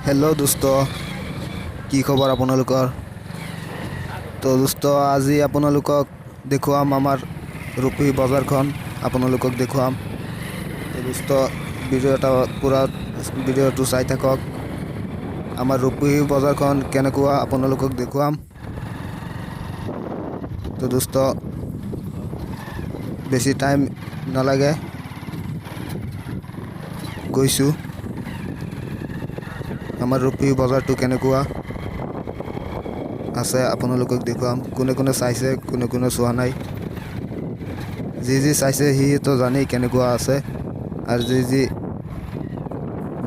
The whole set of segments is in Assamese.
হেল্ল' দোস্ত, কি খবৰ আপোনালোকৰ? তো দোস্ত, আজি আপোনালোকক দেখুৱাম আমাৰ ৰূপহী বজাৰখন আপোনালোকক দেখুৱাম। তো দোস্ত, ভিডিঅ'টো চাই থাকক। আমাৰ ৰূপহী বজাৰখন কেনেকুৱা আপোনালোকক দেখুৱাম। তো দোস্ত, বেছি টাইম নালাগে, গৈছোঁ। আমাৰ ৰূপহী বজাৰটো কেনেকুৱা আছে আপোনালোকক দেখুৱাম। কোনে কোনে চাইছে, কোনে কোনে চোৱা নাই। যি চাইছে সিতো জানেই কেনেকুৱা আছে, আৰু যি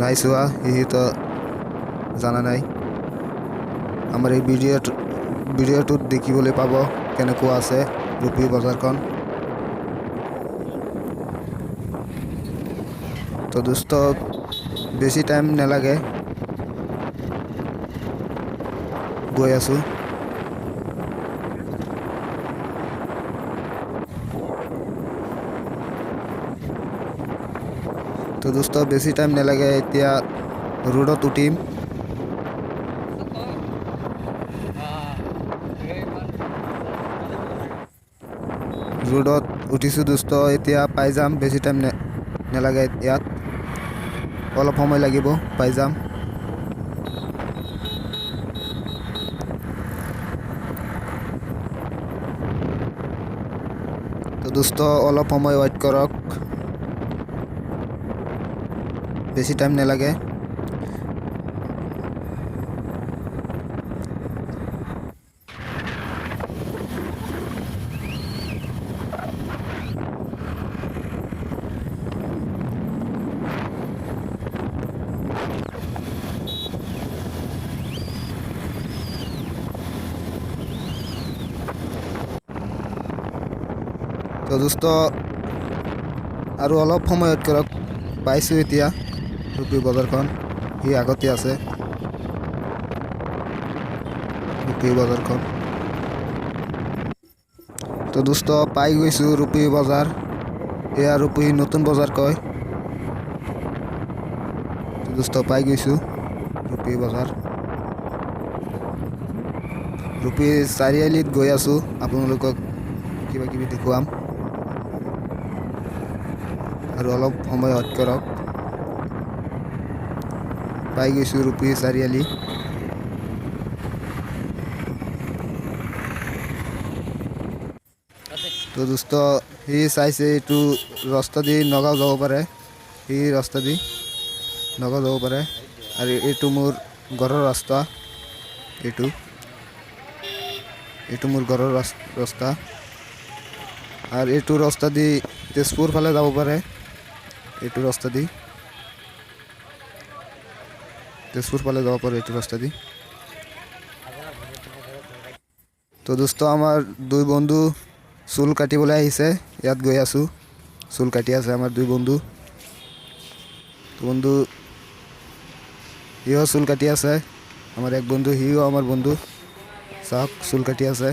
নাই চোৱা সিতো জানা নাই। আমাৰ এই ভিডিঅ'টোত দেখিবলৈ পাব কেনেকুৱা আছে ৰূপহী বজাৰখন। তো দোস্ত, বেছি টাইম নালাগে, গৈ আছোঁ। তো দোস্ত, বেছি টাইম নালাগে, এতিয়া ৰোডত উঠিম। ৰোডত উঠিছোঁ দোস্ত, এতিয়া পাই যাম। বেছি টাইম নালাগে, ইয়াত অলপ সময় লাগিব, পাই যাম। তো দোস্ত, অলপ সময় ৱেইট কৰক, বেছি টাইম নালাগে। তো দোস্ত, আৰু অলপ সময় ৱেইট কৰক, পাইছোঁ এতিয়া ৰূপহী বজাৰখন। সি আগতে আছে ৰূপহী বজাৰখন। তো দোস্ত, পাই গৈছোঁ ৰূপহী বজাৰ। এয়া ৰূপহী নতুন বজাৰ কয়। তো দোস্ত, পাই গৈছোঁ ৰূপহী বজাৰ। ৰূপহী চাৰিআলিত গৈ আছোঁ, আপোনালোকক কিবা কিবি দেখুৱাম। আৰু অলপ সময় ৱেইট কৰক, পাই গৈছোঁ ৰূপহী চাৰিআলি। তো দোস্ত, সি চাইছে এইটো ৰাস্তা দি নগাঁও যাব পাৰে। এই ৰাস্তা দি নগাঁও যাব পাৰে। আৰু এইটো মোৰ ঘৰৰ ৰাস্তা। এইটো মোৰ ঘৰৰ ৰাস্তা। আৰু এইটো ৰাস্তা দি তেজপুৰ ফালে যাব পাৰে। এইটো ৰাস্তা দি তেজপুৰ ফালে যাব পাৰে, এইটো ৰাস্তা দি। তো দোস্ত, আমাৰ দুই বন্ধু চুল কাটিবলৈ আহিছে, ইয়াত গৈ আছোঁ। চুল কাটি আছে আমাৰ দুই বন্ধু। বন্ধু সিও চুল কাটি আছে, আমাৰ এক বন্ধু, সিও আমাৰ বন্ধু। চাওক, চুল কাটি আছে,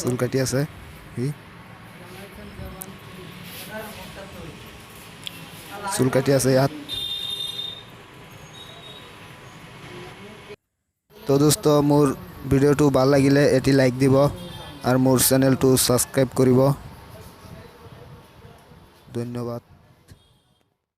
চুল কাটি আছে সি। চুল কাটি আছে ইয়াত। তো দোস্ত, মোৰ ভিডিঅ'টো ভাল লাগিলে এটি লাইক দিব, আৰু মোৰ চেনেলটো ছাবস্ক্ৰাইব কৰিব। ধন্যবাদ।